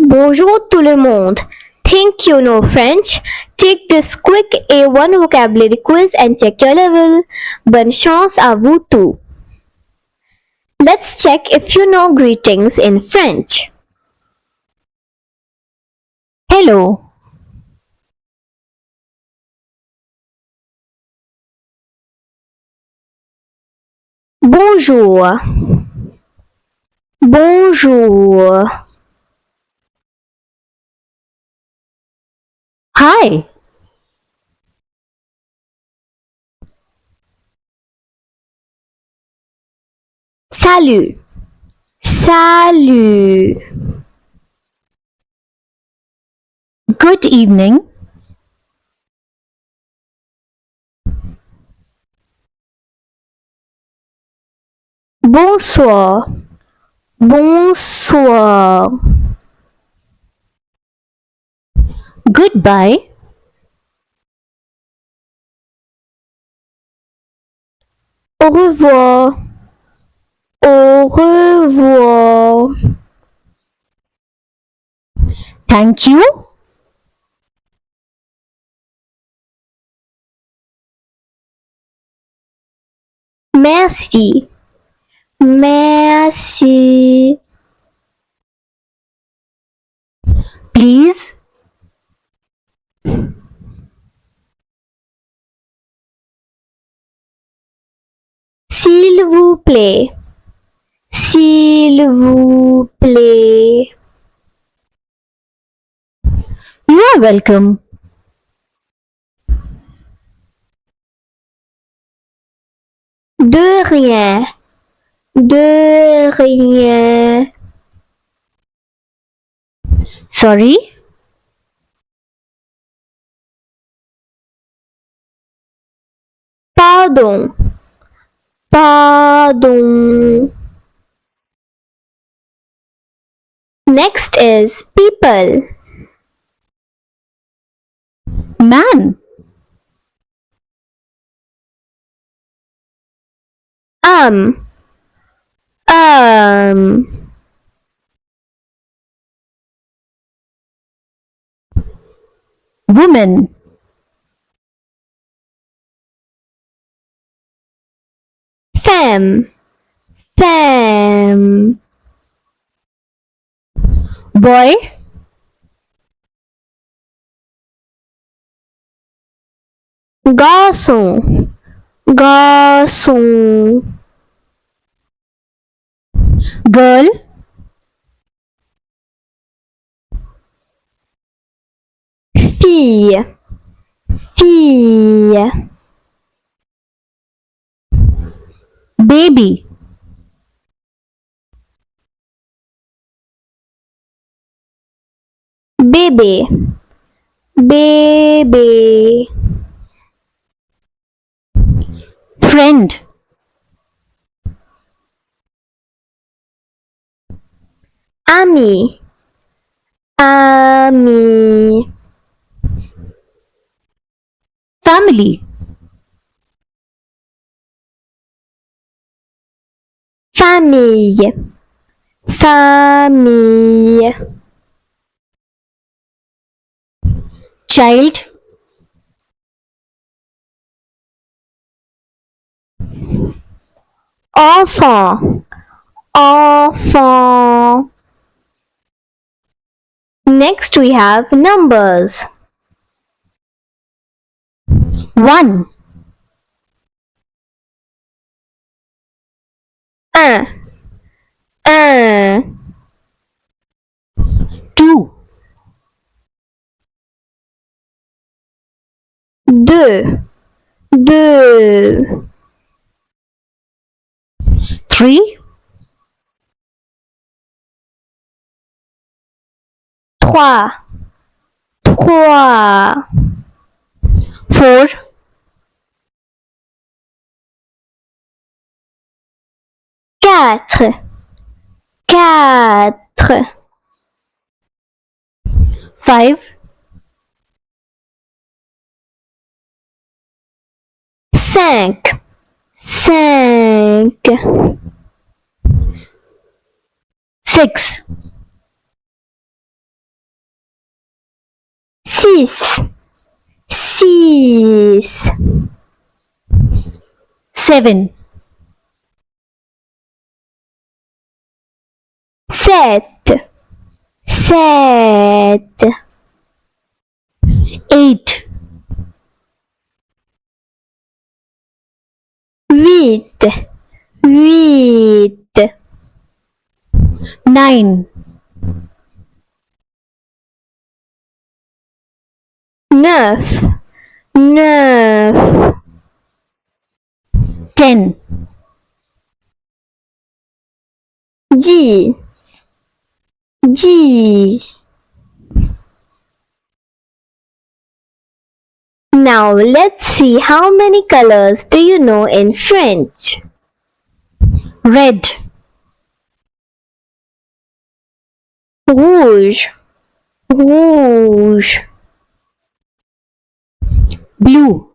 Bonjour tout le monde. Think you know French? Take this quick A1 vocabulary quiz and check your level. Bonne chance à vous tous. Let's check if you know greetings in French. Hello. Bonjour. Bonjour. Hi. Salut. Salut. Good evening. Bonsoir. Bonsoir. Goodbye. Au revoir. Au revoir. Thank you. Merci. Merci. Please. S'il vous plaît. S'il vous plaît. You are welcome. De rien. De rien. Sorry. Pardon. Pardon. Next is people. Man. Um. Woman. Femme. Femme. Boy. Garçon. Garçon. Girl. Fille. Fille. Baby. Bébé. Bébé. Friend. Ami. Ami. Family. Famille. Famille. Child. Enfant. Enfant. Next we have numbers. 1. Un. 2. Deux. 3. Trois. 4. Quatre. 5. Cinq. 6. six, six, 7, sept, sept, 8, huit, huit, 9, neuf, neuf, 10, dix, dix. Now let's see how many colors do you know in French? red, Rouge, rouge, blue,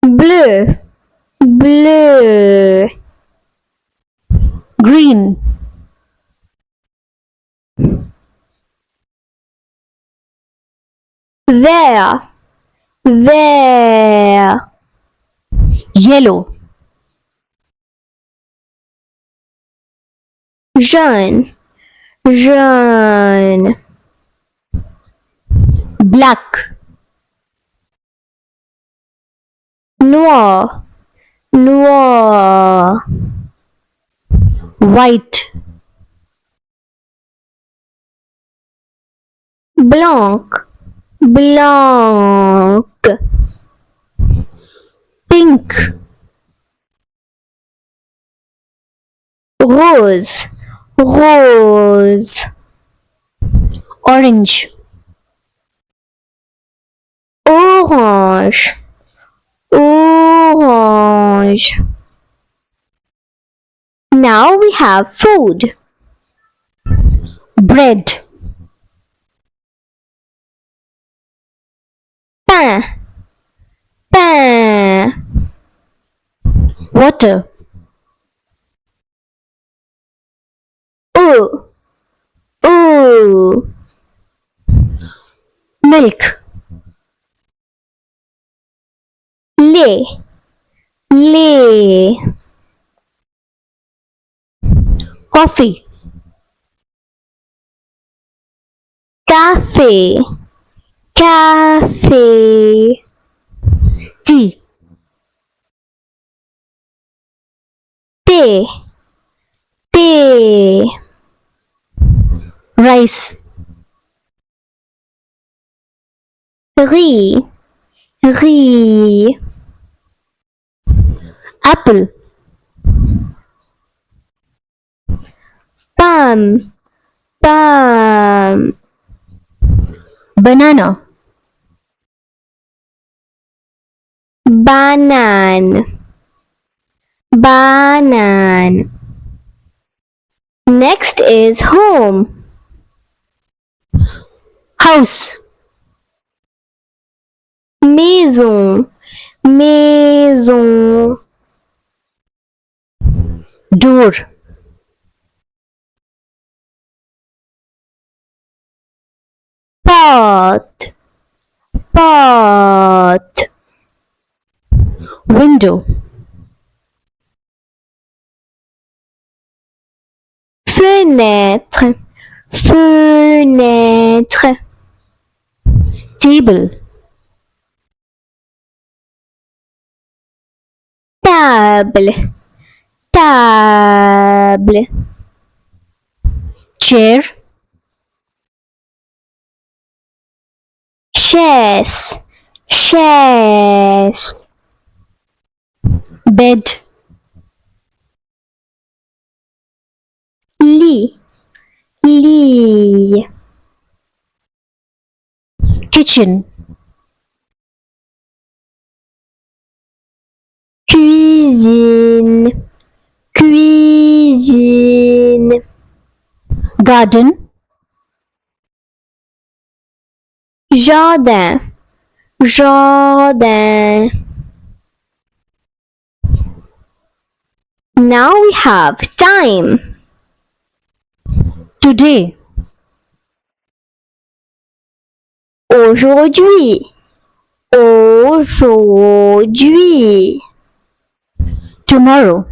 bleu, bleu, green, vert, vert, yellow, jaune, jaune, black, noir, noir, white, blanc, blanc, pink, rose, rose, orange, orange, orange. Now we have food. bread, Pain, pain, water, eau, eau, milk, lait, lait, coffee, café, café, tea, thé, thé, rice, riz, riz, apple, pomme, pomme, banana, banane, banane. Next is home. house, Maison, maison, door, porte, porte, window, fenêtre, fenêtre, table, table, table, chair, chaise, chaise, bed, lit, lit, kitchen, cuisine, cuisine, garden, jardin, jardin. Now we have time. today, aujourd'hui, aujourd'hui, tomorrow,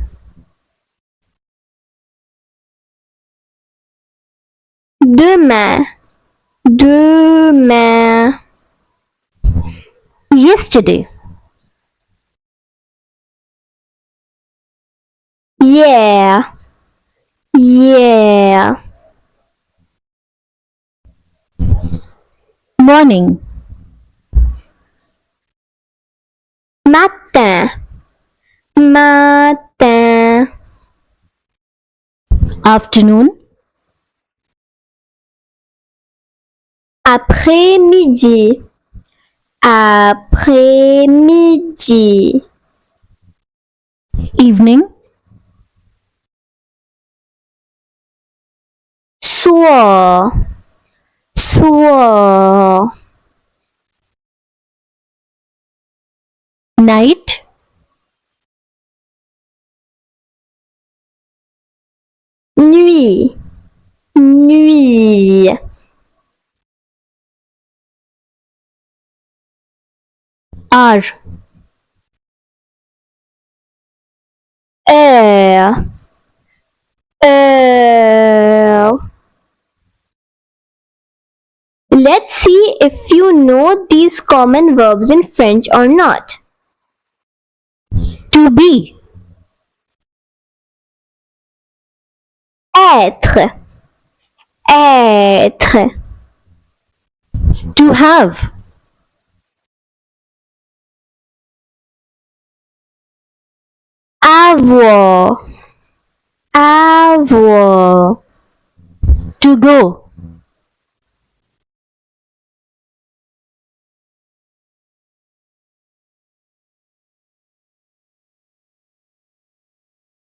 demain, demain, yesterday, hier, hier, morning, matin, matin, afternoon, après-midi, après-midi, evening, soir, soir, night, nuit, nuit, hour, heure, heure. Let's see if you know these common verbs in French or not. to be, Être, être, to have, avoir, avoir, to go,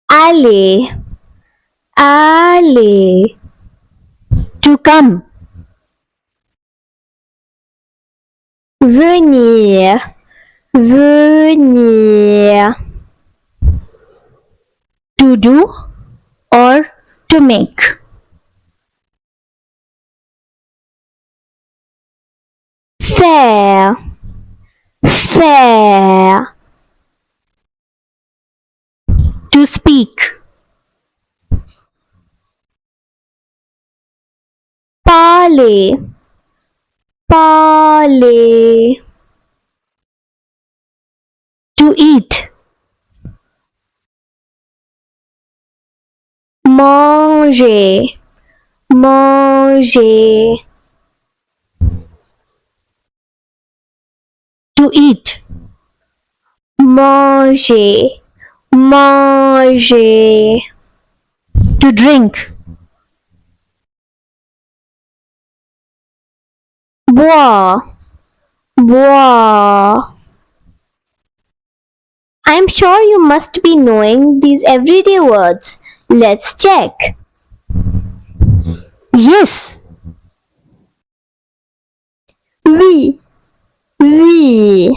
aller, aller, to come, venir, venir, to do or to make, faire, faire, to speak, parler, parler, to eat, manger, manger, to eat, manger, manger, to drink, boire, boire. I'm sure you must be knowing these everyday words. Let's check. yes, Oui, oui,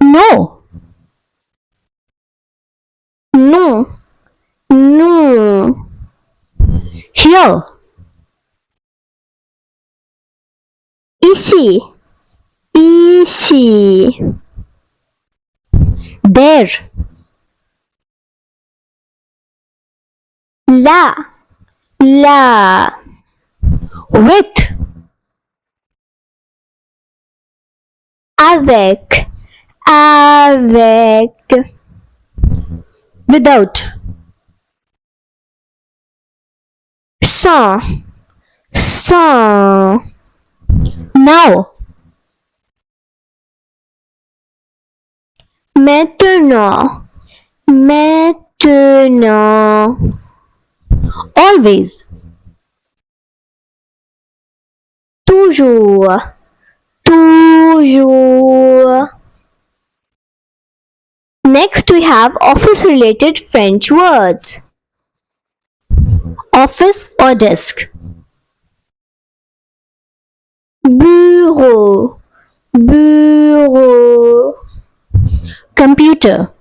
no, non, non, here, ici, ici, there, là, là, with, avec, avec, without, sans, sans, now, maintenant, maintenant, always, toujours, toujours. Next we have office related French words. office or desk, Bureau, bureau, computer,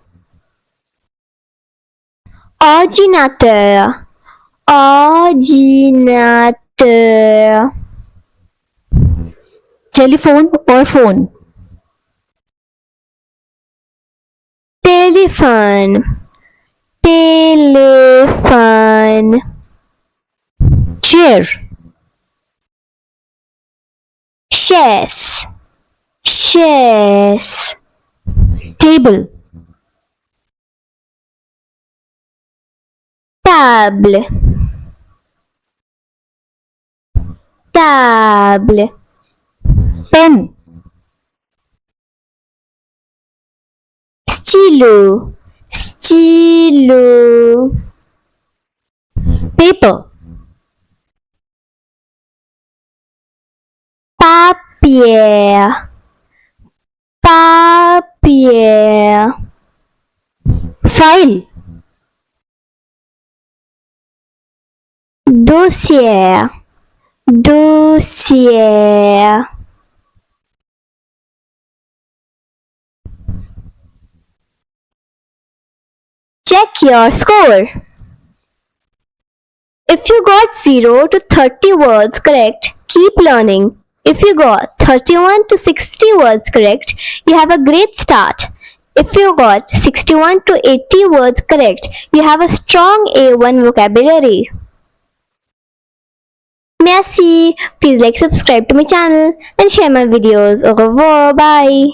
ordinateur, ordinateur, telephone or phone. Telephone, telephone. Chair, Chess, chess. table, Table, table. pen, Stylo, stylo. paper, Papier, papier. file, Dossier, dossier. Check your score. If you got 0 to 30 words correct, keep learning. If you got 31 to 60 words correct, you have a great start. If you got 61 to 80 words correct, you have a strong A1 vocabulary. Merci. Please like, subscribe to my channel and share my videos. Au revoir. Bye.